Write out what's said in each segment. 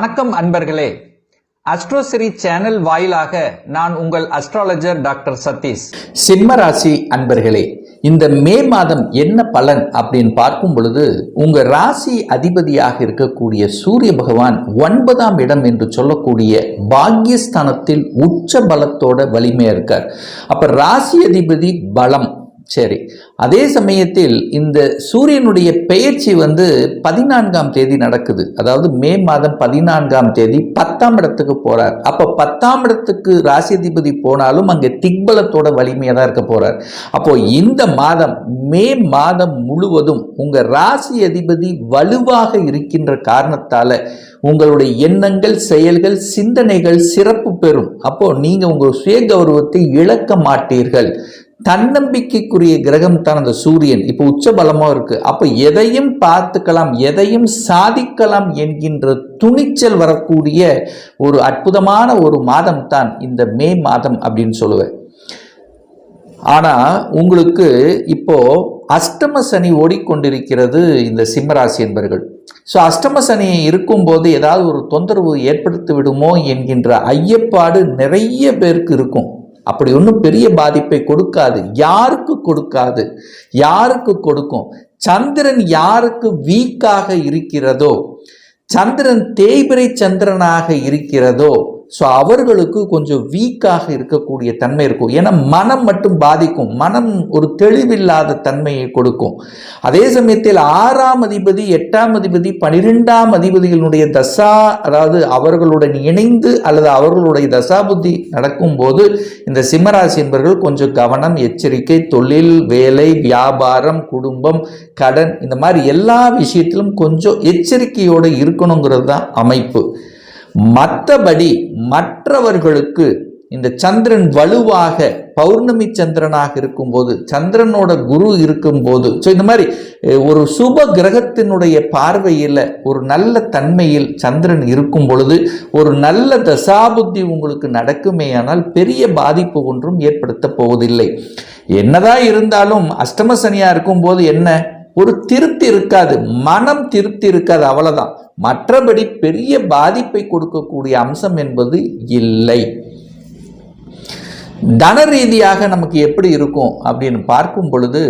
வணக்கம் அன்பர்களே. அஸ்ட்ரோசிரி சேனல் வாயிலாக நான் உங்கள் அஸ்ட்ராலஜர் டாக்டர் சதீஷ். சிம்ம ராசி அன்பர்களே, இந்த மே மாதம் என்ன பலன் அப்படின்னு பார்க்கும் பொழுது, உங்க ராசி அதிபதியாக இருக்கக்கூடிய சூரிய பகவான் 9ஆம் இடம் என்று சொல்லக்கூடிய பாக்யஸ்தானத்தில் உச்ச பலத்தோட வலிமையா இருக்கார். அப்ப ராசி அதிபதி பலம். சரி, அதே சமயத்தில் இந்த சூரியனுடைய பெயர்ச்சி 14ஆம் தேதி நடக்குது. அதாவது மே மாதம் 14ஆம் தேதி 10ஆம் இடத்துக்கு போறார். அப்ப 10ஆம் இடத்துக்கு ராசி அதிபதி போனாலும் அங்கே திக்பலத்தோட வலிமையா தான் இருக்க போறார். அப்போ இந்த மாதம் மே மாதம் முழுவதும் உங்க ராசி அதிபதி வலுவாக இருக்கின்ற காரணத்தால உங்களுடைய எண்ணங்கள், செயல்கள், சிந்தனைகள் சிறப்பு பெறும். அப்போ நீங்க உங்க சுய கௌரவத்தை இழக்க மாட்டீர்கள். தன்னம்பிக்கைக்குரிய கிரகம் தான் அந்த சூரியன். இப்போ உச்ச பலமா இருக்கு. அப்ப எதையும் பார்த்துக்கலாம், எதையும் சாதிக்கலாம் என்கின்ற துணிச்சல் வரக்கூடிய ஒரு அற்புதமான ஒரு மாதம் தான் இந்த மே மாதம் அப்படின்னு சொல்லுவேன். ஆனா உங்களுக்கு இப்போ அஷ்டம சனி ஓடிக்கொண்டிருக்கிறது இந்த சிம்மராசி என்பர்கள். ஸோ அஷ்டம சனி இருக்கும்போது ஏதாவது ஒரு தொந்தரவு ஏற்படுத்தி விடுமோ என்கின்ற ஐயப்பாடு நிறைய பேருக்கு இருக்கும். அப்படி ஒன்றும் பெரிய பாதிப்பை கொடுக்காது. யாருக்கு கொடுக்காது? யாருக்கு கொடுக்கும்? சந்திரன் யாருக்கு வீக்காக இருக்கிறதோ, சந்திரன் தேய்பிரை சந்திரனாக இருக்கிறதோ, ஸோ அவர்களுக்கு கொஞ்சம் வீக்காக இருக்கக்கூடிய தன்மை இருக்கும். ஏன்னா மனம் மட்டும் பாதிக்கும். மனம் ஒரு தெளிவில்லாத தன்மையை கொடுக்கும். அதே சமயத்தில் 6ஆம் அதிபதி, 8ஆம் அதிபதி, 12ஆம் அதிபதிகளுடைய தசா, அதாவது அவர்களுடன் இணைந்து அல்லது அவர்களுடைய தசாபுத்தி நடக்கும்போது இந்த சிம்மராசி என்பவர்கள் கொஞ்சம் கவனம், எச்சரிக்கை, தொழில், வேலை, வியாபாரம், குடும்பம், கடன், இந்த மாதிரி எல்லா விஷயத்திலும் கொஞ்சம் எச்சரிக்கையோடு இருக்கணுங்கிறது தான் அமைப்பு. மற்றபடி மற்றவர்களுக்கு இந்த சந்திரன் வலுவாக பௌர்ணமி சந்திரனாக இருக்கும்போது, சந்திரனோட குரு இருக்கும்போது, ஸோ இந்த மாதிரி ஒரு சுப கிரகத்தினுடைய பார்வையில் ஒரு நல்ல தன்மையில் சந்திரன் இருக்கும் பொழுது ஒரு நல்ல தசாபுத்தி உங்களுக்கு நடக்குமேயானால் பெரிய பாதிப்பு ஒன்றும் ஏற்படுத்த போவதில்லை. என்னதான் இருந்தாலும் அஷ்டம சனியா இருக்கும்போது என்ன ஒரு திருப்தி இருக்காது, மனம் திருப்தி இருக்காது, அவ்வளவுதான். மற்றபடி பெரிய பாதிப்பை கொடுக்கக்கூடிய அம்சம் என்பது இல்லை. தன ரீதியாக நமக்கு எப்படி இருக்கும் அப்படின்னு பார்க்கும் பொழுது,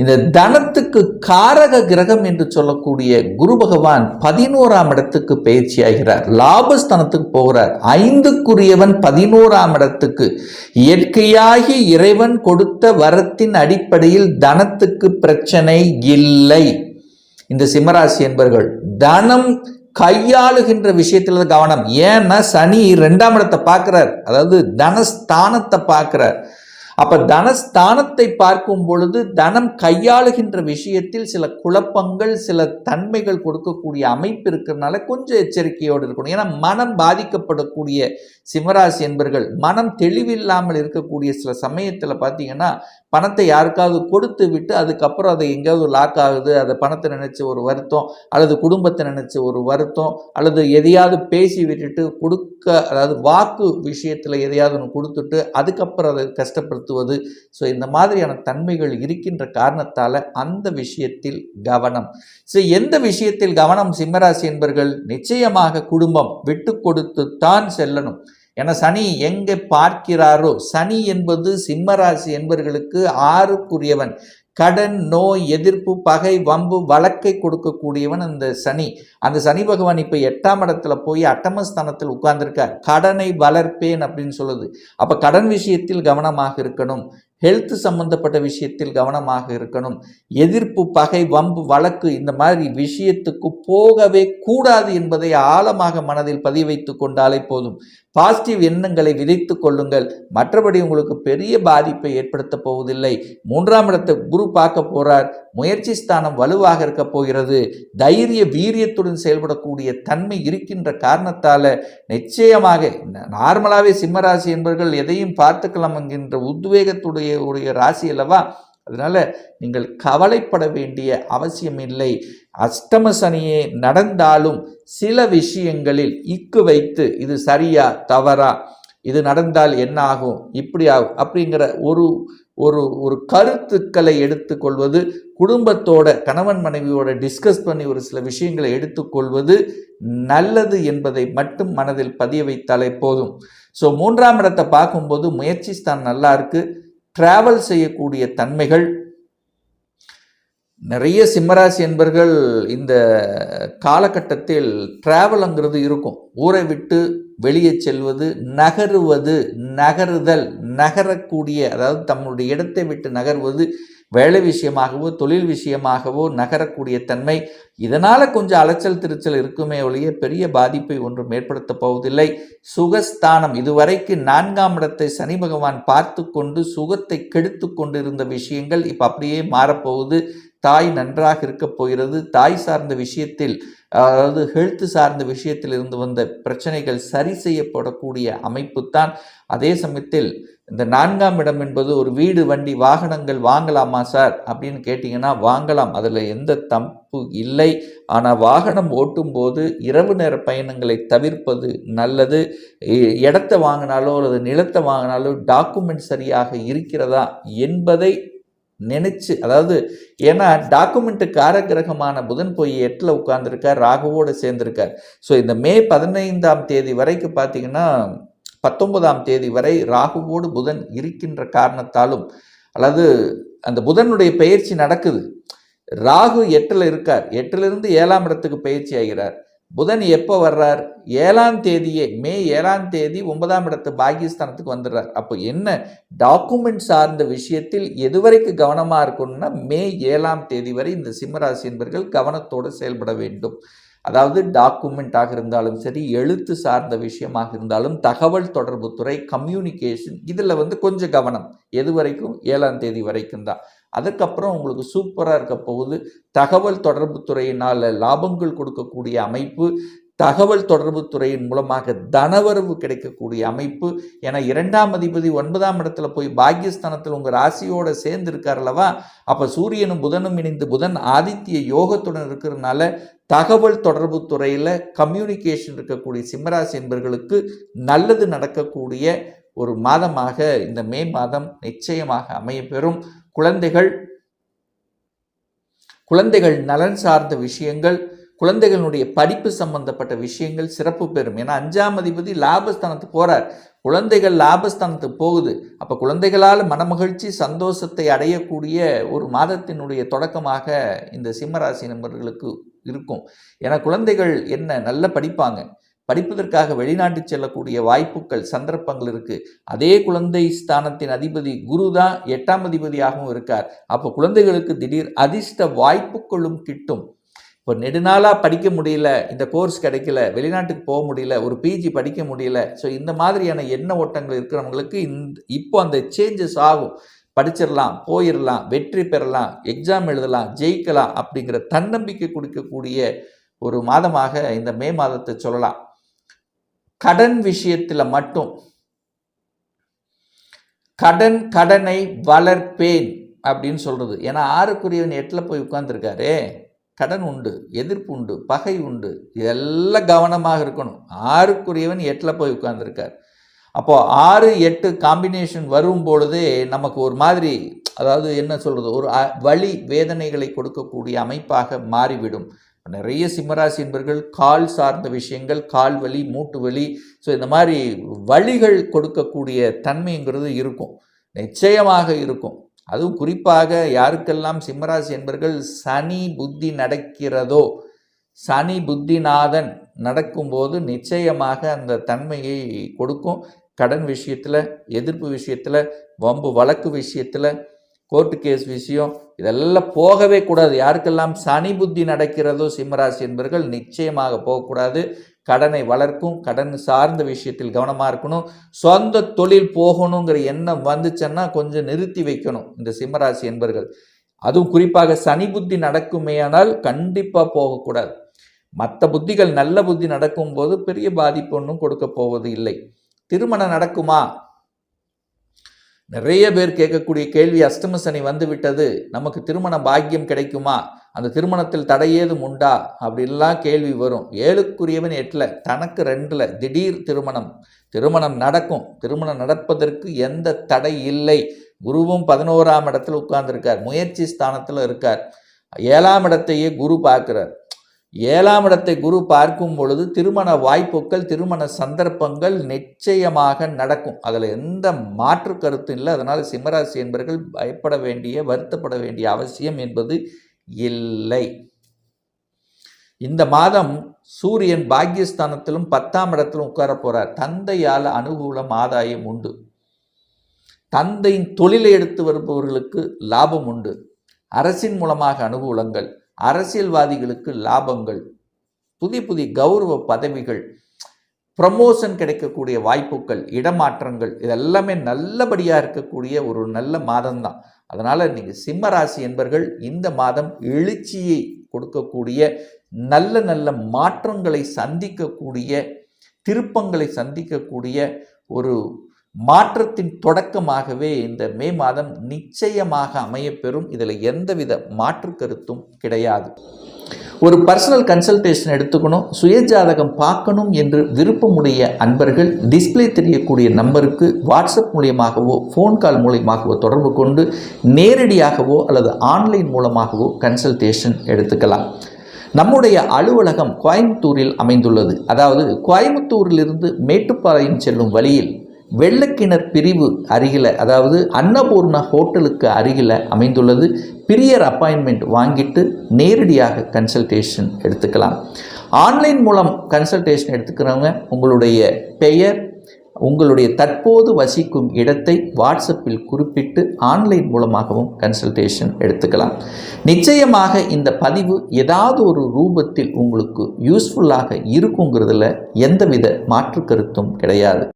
இந்த தனத்துக்கு காரக கிரகம் என்று சொல்லக்கூடிய குரு பகவான் 11ஆம் இடத்துக்கு பயிற்சி ஆகிறார். லாபஸ்தானத்துக்கு போகிறார். 5க்குரியவன் 11ஆம் இடத்துக்கு. இயற்கையாகி இறைவன் கொடுத்த வரத்தின் அடிப்படையில் தனத்துக்கு பிரச்சனை இல்லை. இந்த சிம்மராசி என்பர்கள் தனம் கையாளுகின்ற விஷயத்துல கவனம். ஏன்னா சனி 2ஆம் இடத்தை பார்க்கிறார், அதாவது தனஸ்தானத்தை பார்க்கிறார். அப்ப தனஸ்தானத்தை பார்க்கும் பொழுது தனம் கையாளுகின்ற விஷயத்தில் சில குழப்பங்கள், சில தன்மைகள் கொடுக்கக்கூடிய அமைப்பு இருக்கிறதுனால கொஞ்சம் எச்சரிக்கையோடு இருக்கணும். ஏன்னா மனம் பாதிக்கப்படக்கூடிய சிம்மராசி என்பர்கள் மனம் தெளிவில்லாமல் இருக்கக்கூடிய சில சமயத்தில் பார்த்தீங்கன்னா பணத்தை யாருக்காவது கொடுத்து விட்டு அதுக்கப்புறம் அதை எங்கேயாவது லாக் ஆகுது, அதை பணத்தை நினைச்ச ஒரு வருத்தம், அல்லது குடும்பத்தை நினைச்ச ஒரு வருத்தம், அல்லது எதையாவது பேசி விட்டுட்டு கொடுக்க, அதாவது வாக்கு விஷயத்தில் எதையாவது ஒன்று கொடுத்துட்டு அதுக்கப்புறம் அதை கஷ்டப்படுத்துவது. ஸோ இந்த மாதிரியான தன்மைகள் இருக்கின்ற காரணத்தால் அந்த விஷயத்தில் கவனம். ஸோ எந்த விஷயத்தில் கவனம் சிம்மராசி என்பர்கள்? நிச்சயமாக குடும்பம் விட்டு கொடுத்து தான் செல்லணும். ஏன்னா சனி எங்கே பார்க்கிறாரோ, சனி என்பது சிம்மராசி என்பவர்களுக்கு 6க்குரியவன். கடன், நோய், எதிர்ப்பு, பகை, வம்பு, வழக்கை கொடுக்கக்கூடியவன் அந்த சனி. அந்த சனி பகவான் இப்போ 8ஆம் இடத்துல போய் அட்டமஸ்தானத்தில் உட்கார்ந்துருக்கார். கடனை வளர்ப்பேன் அப்படின்னு சொல்லுது. அப்போ கடன் விஷயத்தில் கவனமாக இருக்கணும். ஹெல்த் சம்பந்தப்பட்ட விஷயத்தில் கவனமாக இருக்கணும். எதிர்ப்பு, பகை, வம்பு, வழக்கு இந்த மாதிரி விஷயத்துக்கு போகவே கூடாது என்பதை ஆழமாக மனதில் பதிய வைத்து கொண்டாலே போதும். பாசிட்டிவ் எண்ணங்களை விதைத்து கொள்ளுங்கள். மற்றபடி உங்களுக்கு பெரிய பாதிப்பை ஏற்படுத்த போவதில்லை. 3ஆம் இடத்தை குரு பார்க்க போறார். முயற்சி ஸ்தானம் வலுவாக இருக்க போகிறது. தைரிய வீரியத்துடன் செயல்படக்கூடிய தன்மை இருக்கின்ற காரணத்தால நிச்சயமாக நார்மலாகவே சிம்மராசி என்பவர்கள் எதையும் பார்த்துக்கலாம் என்கின்ற உத்வேகத்துடைய ராசி அல்லவா. அதனால நீங்கள் கவலைப்பட வேண்டிய அவசியம் இல்லை. அஷ்டம சனியே நடந்தாலும் சில விஷயங்களில் இக்கு வைத்து இது சரியா தவறா, இது நடந்தால் என்ன ஆகும், இப்படி ஆகும் அப்படிங்கிற ஒரு ஒரு ஒரு கருத்துக்களை எடுத்துக்கொள்வது, குடும்பத்தோட கணவன் மனைவியோட டிஸ்கஸ் பண்ணி ஒரு சில விஷயங்களை எடுத்துக்கொள்வது நல்லது என்பதை மட்டும் மனதில் பதிய வைத்தாலே போதும். ஸோ 3ஆம் இடத்தை பார்க்கும்போது முயற்சி ஸ்தானம் நல்லா இருக்கு. டிராவல் செய்யக்கூடிய தன்மைகள் நிறைய சிம்மராசி என்பர்கள் இந்த காலகட்டத்தில் டிராவலுங்கிறது இருக்கும். ஊரை விட்டு வெளியே செல்வது, நகருவது, நகருதல், நகரக்கூடிய, அதாவது தம்முடைய இடத்தை விட்டு நகர்வது, வேலை விஷயமாகவோ தொழில் விஷயமாகவோ நகரக்கூடிய தன்மை. இதனால் கொஞ்சம் அலைச்சல் திருச்சல் இருக்குமே ஒழிய பெரிய பாதிப்பை ஒன்றும் ஏற்படுத்த போவதில்லை. சுகஸ்தானம், இதுவரைக்கு 4ஆம் இடத்தை சனி பகவான் பார்த்து கொண்டு சுகத்தை கெடுத்து கொண்டு இருந்த விஷயங்கள் இப்போ அப்படியே மாறப்போகுது. தாய் நன்றாக இருக்க போகிறது. தாய் சார்ந்த விஷயத்தில், அதாவது ஹெல்த் சார்ந்த விஷயத்தில் இருந்து வந்த பிரச்சனைகள் சரி செய்யப்படக்கூடிய அமைப்பு தான். அதே சமயத்தில் இந்த 4ஆம் இடம் என்பது ஒரு வீடு வண்டி வாகனங்கள் வாங்கலாமா சார் அப்படின்னு கேட்டிங்கன்னா வாங்கலாம், அதில் எந்த தப்பு இல்லை. ஆனால் வாகனம் ஓட்டும் போது இரவு நேர பயணங்களை தவிர்ப்பது நல்லது. இடத்தை வாங்கினாலோ அல்லது நிலத்தை வாங்கினாலோ டாக்குமெண்ட் சரியாக இருக்கிறதா என்பதை நினைச்சு, அதாவது ஏன்னா டாக்குமெண்ட் காரகிரகமான புதன் போய் 8ல் உட்கார்ந்துருக்கார், ராகுவோடு சேர்ந்திருக்கார். ஸோ இந்த மே 15ஆம் தேதி வரைக்கும் பார்த்தீங்கன்னா 19ஆம் தேதி வரை ராகுவோடு புதன் இருக்கின்ற காரணத்தாலும், அல்லது அந்த புதனுடைய பயிற்சி நடக்குது. ராகு 8ல் இருக்கார், 8லிருந்து 7ஆம் இடத்துக்கு பயிற்சி ஆகிறார். புதன் எப்போ வர்றார்? 7ஆம் தேதியே, மே 7ஆம் தேதி 9ஆம் இடத்து பாகிஸ்தானத்துக்கு வந்துடுறார். அப்போ என்ன டாக்குமெண்ட் சார்ந்த விஷயத்தில் எதுவரைக்கும் கவனமாக இருக்கணும்னா மே 7ஆம் தேதி வரை இந்த சிம்மராசி என்பர்கள் கவனத்தோடு செயல்பட வேண்டும். அதாவது டாக்குமெண்ட்டாக இருந்தாலும் சரி, எழுத்து சார்ந்த விஷயமாக இருந்தாலும், தகவல் தொடர்பு துறை, கம்யூனிகேஷன், இதில் கொஞ்சம் கவனம். எது வரைக்கும்? 7ஆம் தேதி வரைக்கும் தான். அதுக்கப்புறம் உங்களுக்கு சூப்பராக இருக்க போகுது. தகவல் தொடர்பு துறையினால் லாபங்கள் கொடுக்கக்கூடிய அமைப்பு, தகவல் தொடர்பு துறையின் மூலமாக தனவரவு கிடைக்கக்கூடிய அமைப்பு. ஏன்னா 2ஆம் அதிபதி 9ஆம் இடத்துல போய் பாக்கியஸ்தானத்தில் உங்கள் ராசியோடு சேர்ந்து இருக்கார் அல்லவா? அப்போ சூரியனும் புதனும் இணைந்து புதன் ஆதித்ய யோகத்துடன் இருக்கிறதுனால தகவல் தொடர்பு துறையில் கம்யூனிகேஷன் இருக்கக்கூடிய சிம்மராசி என்பவர்களுக்கு நல்லது நடக்கக்கூடிய ஒரு மாதமாக இந்த மே மாதம் நிச்சயமாக அமையப்பெறும். குழந்தைகள் நலன் சார்ந்த விஷயங்கள், குழந்தைகளுடைய படிப்பு சம்பந்தப்பட்ட விஷயங்கள் சிறப்பு பெறும். ஏன்னா 5ஆம் அதிபதி லாபஸ்தானத்துக்கு போறார், குழந்தைகள் லாபஸ்தானத்துக்கு போகுது. அப்போ குழந்தைகளால் மனமகிழ்ச்சி சந்தோஷத்தை அடையக்கூடிய ஒரு மாதத்தினுடைய தொடக்கமாக இந்த சிம்மராசி நண்பர்களுக்கு இருக்கும். ஏன்னா குழந்தைகள் என்ன நல்ல படிப்பாங்க, படிப்பதற்காக வெளிநாட்டு செல்லக்கூடிய வாய்ப்புகள் சந்தர்ப்பங்கள் இருக்கு. அதே குழந்தை ஸ்தானத்தின் அதிபதி குரு தான் 8ஆம் அதிபதியாகவும் இருக்கார். அப்போ குழந்தைகளுக்கு திடீர் அதிர்ஷ்ட வாய்ப்புகளும் கிட்டும். இப்போ நெடுநாளாக படிக்க முடியல, இந்த கோர்ஸ் கிடைக்கல, வெளிநாட்டுக்கு போக முடியல, ஒரு பிஜி படிக்க முடியல, ஸோ இந்த மாதிரியான எண்ண ஓட்டங்கள் இருக்கிறவங்களுக்கு இப்போ அந்த சேஞ்சஸ் ஆகும். படிச்சிடலாம், போயிடலாம், வெற்றி பெறலாம், எக்ஸாம் எழுதலாம், ஜெயிக்கலாம் அப்படிங்கிற தன்னம்பிக்கை கொடுக்கக்கூடிய ஒரு மாதமாக இந்த மே மாதத்தை சொல்லலாம். கடன் விஷயத்தில் மட்டும் கடனை வளர்ப்பேன் அப்படின்னு சொல்றது. ஏன்னா 6க்குரியவன் 8ல் போய் உட்கார்ந்துருக்காரே, கடன் உண்டு, எதிர்ப்பு உண்டு, பகை உண்டு, இதெல்லாம் கவனமாக இருக்கணும். 6க்குரியவன் 8ல் போய் உட்கார்ந்துருக்கார். அப்போ 6, 8 காம்பினேஷன் வரும் பொழுதே நமக்கு ஒரு மாதிரி, அதாவது என்ன சொல்றது, ஒரு வலி வேதனைகளை கொடுக்கக்கூடிய அமைப்பாக மாறிவிடும். நிறைய சிம்மராசி என்பர்கள் கால் சார்ந்த விஷயங்கள், கால் வலி, மூட்டு வலி, ஸோ இந்த மாதிரி வலிகள் கொடுக்கக்கூடிய தன்மைங்கிறது இருக்கும், நிச்சயமாக இருக்கும். அதுவும் குறிப்பாக யாருக்கெல்லாம் சிம்மராசி என்பர்கள் சனி புத்தி நடக்கிறதோ, சனி புத்திநாதன் நடக்கும்போது நிச்சயமாக அந்த தன்மையை கொடுக்கும். கடன் விஷயத்தில், எதிர்ப்பு விஷயத்தில், வம்பு வழக்கு விஷயத்தில், கோர்ட்டு கேஸ் விஷயம், இதெல்லாம் போகவே கூடாது. யாருக்கெல்லாம் சனி புத்தி நடக்கிறதோ சிம்மராசி என்பர்கள் நிச்சயமாக போகக்கூடாது. கடனை வளர்க்கும், கடன் சார்ந்த விஷயத்தில் கவனமாக இருக்கணும். சொந்த தொழில் போகணுங்கிற எண்ணம் வந்துச்சுன்னா கொஞ்சம் நிறுத்தி வைக்கணும் இந்த சிம்மராசி என்பர்கள். அதுவும் குறிப்பாக சனி புத்தி நடக்குமேயானால் கண்டிப்பாக போகக்கூடாது. மற்ற புத்திகள் நல்ல புத்தி நடக்கும்போது பெரிய பாதிப்பு ஒன்றும் கொடுக்க போவது இல்லை. திருமணம் நடக்குமா? நிறைய பேர் கேட்கக்கூடிய கேள்வி, அஷ்டம சனி வந்து விட்டது, நமக்கு திருமண பாக்கியம் கிடைக்குமா, அந்த திருமணத்தில் தடை ஏதும் உண்டா அப்படின்லாம் கேள்வி வரும். 7க்குரியவன் 8ல், தனக்கு 2ல் திடீர் திருமணம் நடக்கும். திருமணம் நடப்பதற்கு எந்த தடை இல்லை. குருவும் 11ஆம் இடத்துல உட்கார்ந்துருக்கார், முயற்சி ஸ்தானத்தில் இருக்கார். 7ஆம் இடத்தையே குரு பார்க்கிறார். 7ஆம் இடத்தை குரு பார்க்கும் பொழுது திருமண வாய்ப்புகள், திருமண சந்தர்ப்பங்கள் நிச்சயமாக நடக்கும். அதில் எந்த மாற்று கருத்தும் இல்லை. அதனால் சிம்மராசி என்பவர்கள் பயப்பட வேண்டிய, வருத்தப்பட வேண்டிய அவசியம் என்பது இல்லை. இந்த மாதம் சூரியன் பாக்கியஸ்தானத்திலும் 10ஆம் இடத்திலும் உட்கார போறார். தந்தையால் அனுகூலம், ஆதாயம் உண்டு. தந்தையின் தொழிலை எடுத்து வருபவர்களுக்கு லாபம் உண்டு. அரசின் மூலமாக அனுகூலங்கள், அரசியல்வாதிகளுக்கு லாபங்கள், புதிய புதிய கௌரவ பதவிகள், ப்ரமோஷன் கிடைக்கக்கூடிய வாய்ப்புகள், இடமாற்றங்கள், இதெல்லாமே நல்லபடியாக இருக்கக்கூடிய ஒரு நல்ல மாதம்தான். அதனால் நீங்கள் சிம்மராசி என்பவர்கள் இந்த மாதம் எழுச்சியை கொடுக்கக்கூடிய, நல்ல நல்ல மாற்றங்களை சந்திக்கக்கூடிய, திருப்பங்களை சந்திக்கக்கூடிய ஒரு மாற்றத்தின் தொடக்கமாகவே இந்த மே மாதம் நிச்சயமாக அமையப்பெறும். இதில் எந்தவித மாற்று கருத்தும் கிடையாது. ஒரு பர்சனல் கன்சல்டேஷன் எடுத்துக்கணும், சுயஜாதகம் பார்க்கணும் என்று விருப்பமுடைய அன்பர்கள் டிஸ்பிளே தெரியக்கூடிய நம்பருக்கு வாட்ஸ்அப் மூலியமாகவோ ஃபோன் கால் மூலியமாகவோ தொடர்பு கொண்டு நேரடியாகவோ அல்லது ஆன்லைன் மூலமாகவோ கன்சல்டேஷன் எடுத்துக்கலாம். நம்முடைய அலுவலகம் கோயம்புத்தூரில் அமைந்துள்ளது. அதாவது கோயம்புத்தூரிலிருந்து மேட்டுப்பாளையம் செல்லும் வழியில் வெள்ளக்கிணர் பிரிவு அருகில், அதாவது அன்னபூர்ணா ஹோட்டலுக்கு அருகில் அமைந்துள்ளது. பிரியர் அப்பாயின்மெண்ட் வாங்கிட்டு நேரடியாக கன்சல்டேஷன் எடுத்துக்கலாம். ஆன்லைன் மூலம் கன்சல்டேஷன் எடுத்துக்கிறவங்க உங்களுடைய பெயர், உங்களுடைய தற்போது வசிக்கும் இடத்தை வாட்ஸ்அப்பில் குறிப்பிட்டு ஆன்லைன் மூலமாகவும் கன்சல்டேஷன் எடுத்துக்கலாம். நிச்சயமாக இந்த பதிவு ஏதாவது ஒரு ரூபத்தில் உங்களுக்கு யூஸ்ஃபுல்லாக இருக்குங்கிறதுல எந்தவித மாற்று கருத்தும் கிடையாது.